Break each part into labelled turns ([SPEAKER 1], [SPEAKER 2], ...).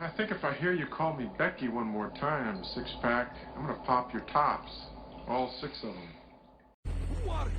[SPEAKER 1] I think if I hear you call me Becky one more time, six-pack, I'm gonna pop your tops. All six of them.
[SPEAKER 2] Who are you?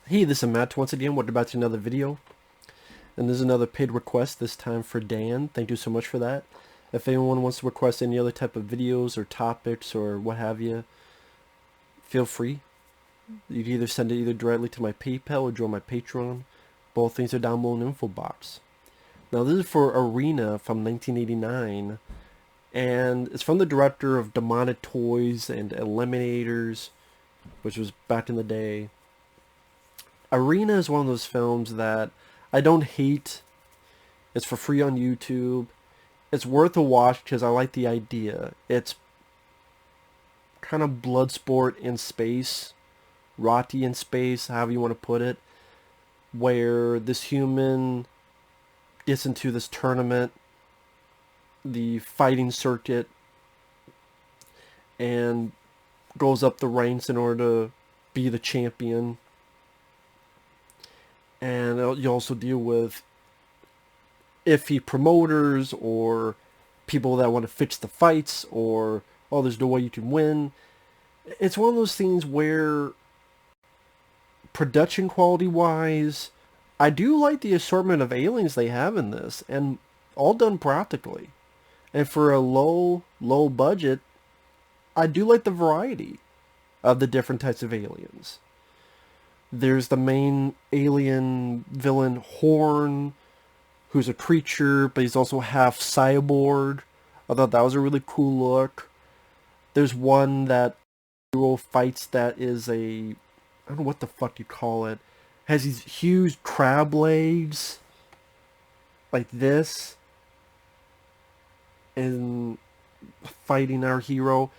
[SPEAKER 3] Hey, this is Matt once again. Welcome back to another video. And this is another paid request, this time for Dan. Thank you so much for that. If anyone wants to request any other type of videos or topics or what have you, feel free. You can either send it either directly to my PayPal or join my Patreon. Both things are down below in the info box. Now this is for Arena from 1989. And it's from the director of Demonic Toys and Eliminators, which was back in the day. Arena is one of those films that I don't hate. It's for free on YouTube. It's worth a watch because I like the idea. It's kind of Bloodsport in space, Rocky in space, however you want to put it, where this human gets into this tournament, the fighting circuit, and goes up the ranks in order to be the champion. And you also deal with iffy promoters or people that want to fix the fights or, oh, there's no way you can win. It's one of those things where production quality wise, I do like the assortment of aliens they have in this, and all done practically. And for a low budget, I do like the variety of the different types of aliens. There's the main alien villain, Horn, who's a creature, but he's also half cyborg. I thought that was a really cool look. There's one that hero fights that is I don't know what the fuck you call it. Has these huge crab legs, like this, and fighting our hero.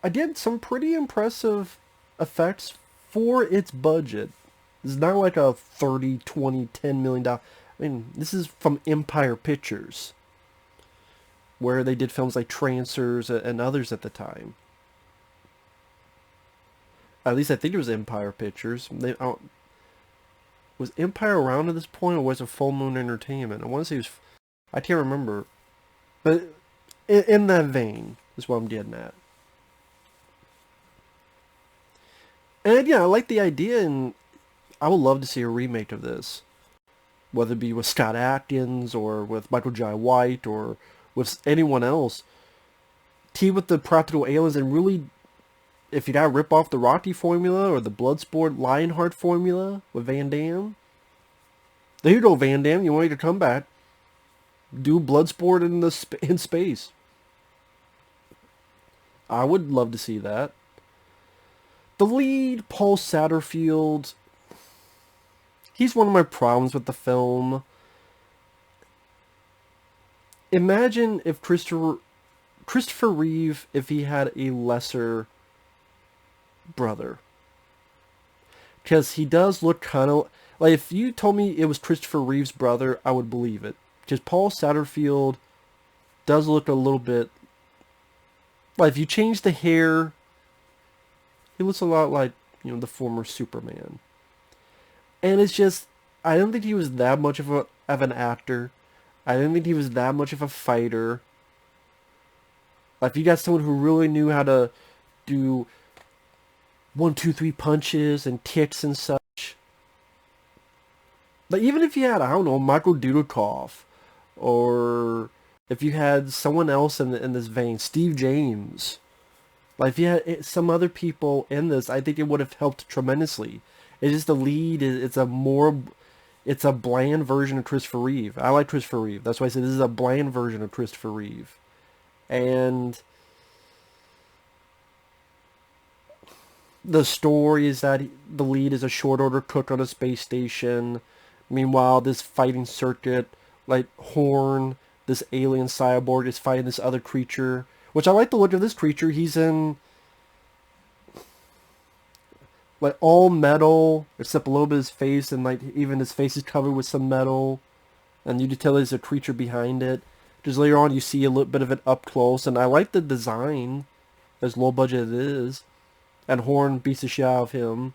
[SPEAKER 3] I did some pretty impressive effects for its budget. It's not like a 30, 20, $10 million. I mean, this is from Empire Pictures, where they did films like Trancers and others at the time. At least I think it was Empire Pictures. Was Empire around at this point, or was it Full Moon Entertainment? I want to say it was... I can't remember. But in that vein is what I'm getting at. And yeah, I like the idea, and I would love to see a remake of this. Whether it be with Scott Adkins, or with Michael Jai White, or with anyone else. Team with the practical aliens and really, if you gotta rip off the Rocky formula, or the Bloodsport Lionheart formula with Van Damme. There you go, Van Damme, you want to come back. Do Bloodsport in space. I would love to see that. The lead, Paul Satterfield, he's one of my problems with the film. Imagine if Christopher Reeve, if he had a lesser brother. Because he does look kind of... Like, if you told me it was Christopher Reeve's brother, I would believe it. Because Paul Satterfield does look a little bit... Like, if you change the hair... He looks a lot like, the former Superman. And it's just, I don't think he was that much of an actor. I didn't think he was that much of a fighter. Like, if you got someone who really knew how to do 1, 2, 3 punches and kicks and such. Like, even if you had, I don't know, Michael Dudikoff, or if you had someone else in this vein, Steve James. Like, if you had some other people in this, I think it would have helped tremendously. It's just the lead, it's a bland version of Christopher Reeve. I like Christopher Reeve. That's why I said this is a bland version of Christopher Reeve. And the story is that the lead is a short order cook on a space station. Meanwhile, this fighting circuit, like Horn, this alien cyborg, is fighting this other creature. Which I like the look of this creature. He's in like all metal, except a little bit of his face, and like even his face is covered with some metal. And you can tell there's a creature behind it. Just later on, you see a little bit of it up close, and I like the design, as low budget it is. And Horn beats the shit out of him.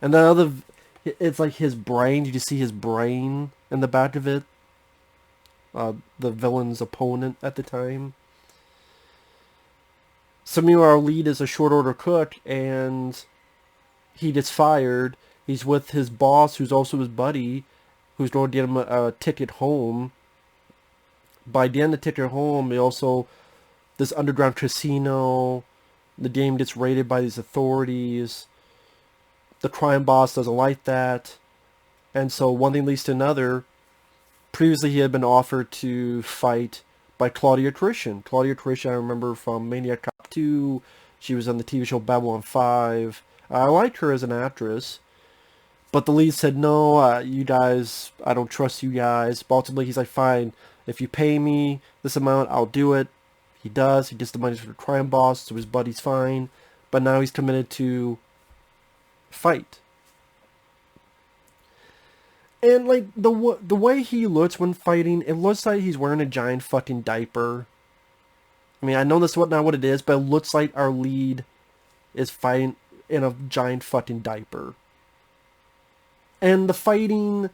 [SPEAKER 3] And then it's like his brain. You just see his brain in the back of it. The villain's opponent at the time. So meanwhile, our lead is a short order cook, and he gets fired. He's with his boss, who's also his buddy, who's going to get him a ticket home. By the end of the ticket home, this underground casino. The game gets raided by these authorities. The crime boss doesn't like that. And so one thing leads to another. Previously, he had been offered to fight by Claudia Christian. Claudia Christian, I remember from Maniac Cop 2. She was on the TV show Babylon 5. I liked her as an actress. But the lead said, no, you guys, I don't trust you guys. But ultimately, he's like, fine, if you pay me this amount, I'll do it. He does. He gets the money for the crime boss, so his buddy's fine. But now he's committed to fight. And, like, the way he looks when fighting, it looks like he's wearing a giant fucking diaper. I mean, I know that's not what it is, but it looks like our lead is fighting in a giant fucking diaper. And the fighting,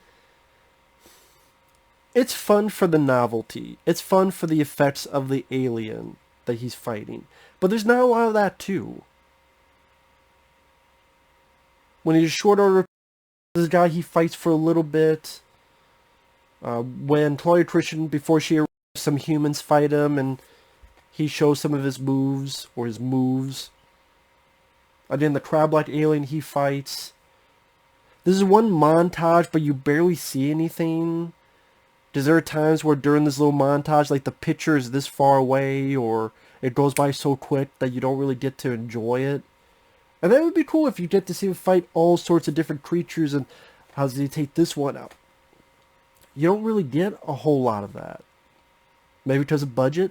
[SPEAKER 3] it's fun for the novelty. It's fun for the effects of the alien that he's fighting. But there's not a lot of that, too. When he's short order, this guy, he fights for a little bit. When Claudia Christian, before she arrives, some humans fight him, and he shows some of his moves, or his moves. Again, the crab-like alien he fights. This is one montage, but you barely see anything. Because there are times where during this little montage, like the picture is this far away, or it goes by so quick that you don't really get to enjoy it. And that would be cool if you get to see him fight all sorts of different creatures, and how does he take this one out? You don't really get a whole lot of that. Maybe because of budget?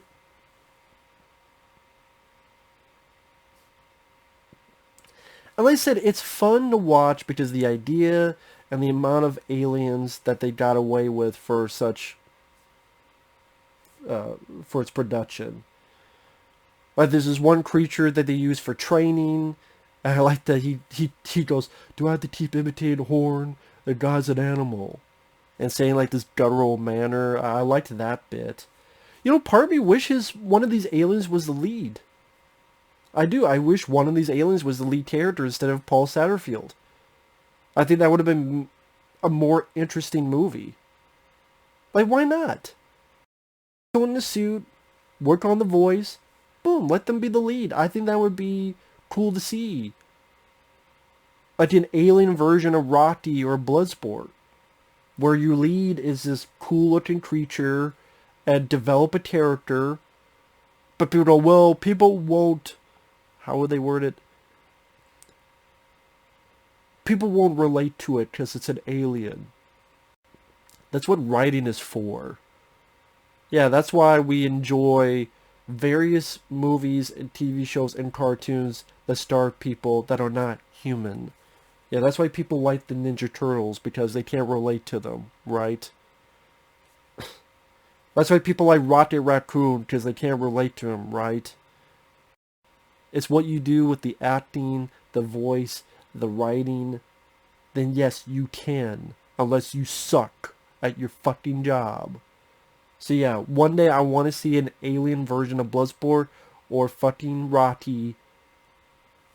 [SPEAKER 3] And like I said, it's fun to watch because the idea and the amount of aliens that they got away with for such, for its production. Like there's this one creature that they use for training, and I like that he goes, do I have to keep imitating Horn? The guy's an animal. And saying like this guttural manner. I liked that bit. You know, part of me wishes one of these aliens was the lead. I do. I wish one of these aliens was the lead character instead of Paul Satterfield. I think that would have been a more interesting movie. Like, why not? Go in the suit, work on the voice, boom, let them be the lead. I think that would be cool to see. Like an alien version of Rocky or Bloodsport, where your lead is this cool-looking creature and develop a character, but people go, well, people won't... How would they word it? People won't relate to it because it's an alien. That's what writing is for. Yeah, that's why we enjoy various movies and TV shows and cartoons that star people that are not human. Yeah, that's why people like the Ninja Turtles, because they can't relate to them, right? That's why people like Rocket Raccoon, because they can't relate to him, right? it's what you do with the acting, the voice, the writing, then yes, you can. Unless you suck at your fucking job. So yeah, one day I want to see an alien version of Bloodsport or fucking Rocky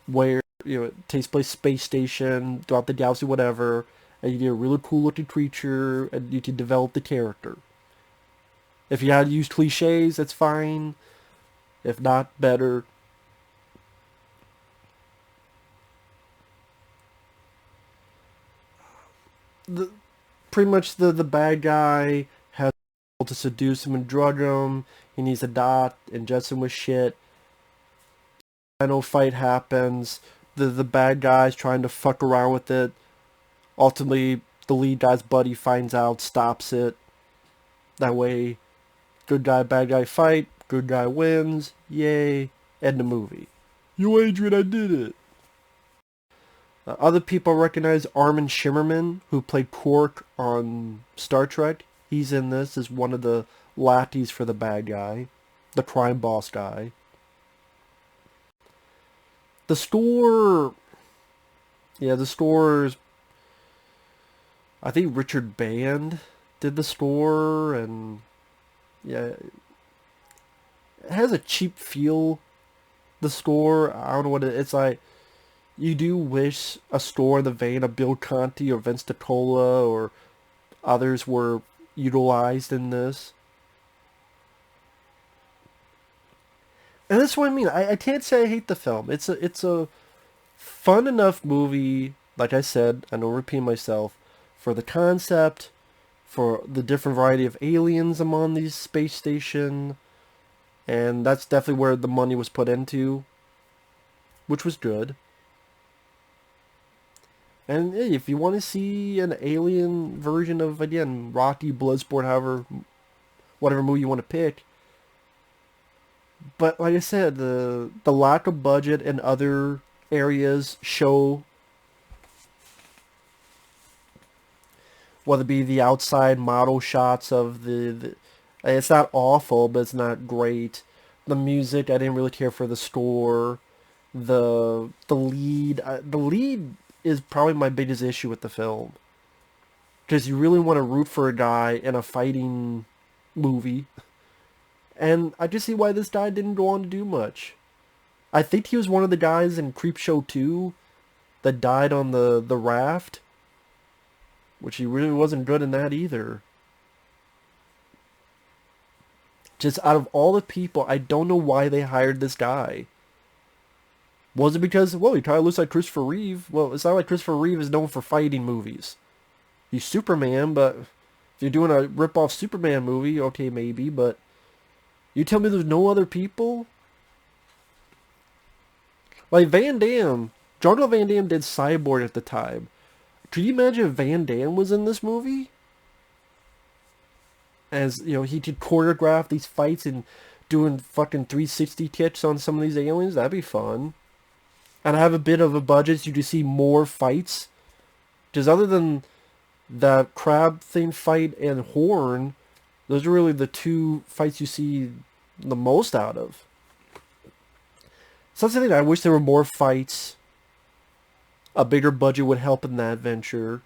[SPEAKER 3] where, it takes place space station, throughout the galaxy, whatever, and you get a really cool looking creature and you can develop the character. If you had to use cliches, that's fine. If not, better. Pretty much the bad guy has to seduce him and drug him. He needs a dot, inject him with shit. Final fight happens. The bad guy's trying to fuck around with it. Ultimately, the lead guy's buddy finds out, stops it. That way, good guy, bad guy fight. Good guy wins. Yay. End the movie. Yo, Adrian, I did it. Other people recognize Armin Shimmerman, who played Quark on Star Trek. He's in this as one of the lackeys for the bad guy, the crime boss guy. The score, the score's, I think Richard Band did the score, and yeah, it has a cheap feel, the score. I don't know what it's like. You do wish a score in the vein of Bill Conti or Vince DiCola or others were utilized in this. And that's what I mean. I can't say I hate the film. It's a fun enough movie, like I said, I know I'm repeating myself, for the concept, for the different variety of aliens among these space station, and that's definitely where the money was put into, which was good. And hey, if you want to see an alien version of, again, Rocky, Bloodsport, whatever movie you want to pick. But like I said, the lack of budget in other areas show, whether it be the outside model shots of the it's not awful, but it's not great. The music, I didn't really care for the score. The lead is probably my biggest issue with the film. Because you really want to root for a guy in a fighting movie. And I just see why this guy didn't go on to do much. I think he was one of the guys in Creepshow 2 that died on the raft. Which he really wasn't good in that either. Just out of all the people, I don't know why they hired this guy. Was it because, well, he kind of looks like Christopher Reeve? Well, it's not like Christopher Reeve is known for fighting movies. He's Superman, but if you're doing a rip-off Superman movie, okay, maybe, but you tell me there's no other people? Like Van Damme, Jean-Claude Van Damme did Cyborg at the time. Could you imagine if Van Damme was in this movie? As, he could choreograph these fights and doing fucking 360 kicks on some of these aliens? That'd be fun. And I have a bit of a budget so you can see more fights. Because other than that crab thing fight and Horn, those are really the two fights you see the most out of. So that's the thing. I wish there were more fights. A bigger budget would help in that venture.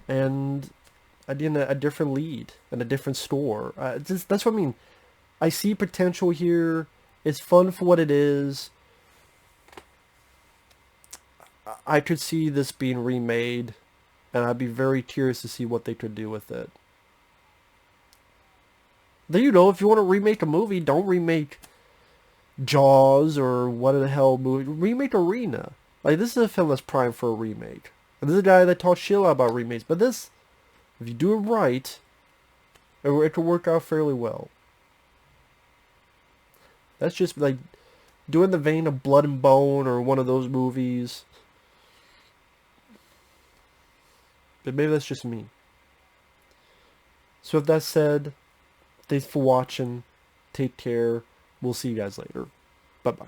[SPEAKER 3] And again, a different lead and a different score. That's what I mean. I see potential here. It's fun for what it is. I could see this being remade, and I'd be very curious to see what they could do with it. Then, if you want to remake a movie, don't remake Jaws or what the hell movie. Remake Arena. Like, this is a film that's primed for a remake. And this is a guy that talks shit about remakes. But this, if you do it right, it could work out fairly well. That's just like doing the vein of Blood and Bone or one of those movies. But maybe that's just me. So with that said, thanks for watching. Take care. We'll see you guys later. Bye-bye.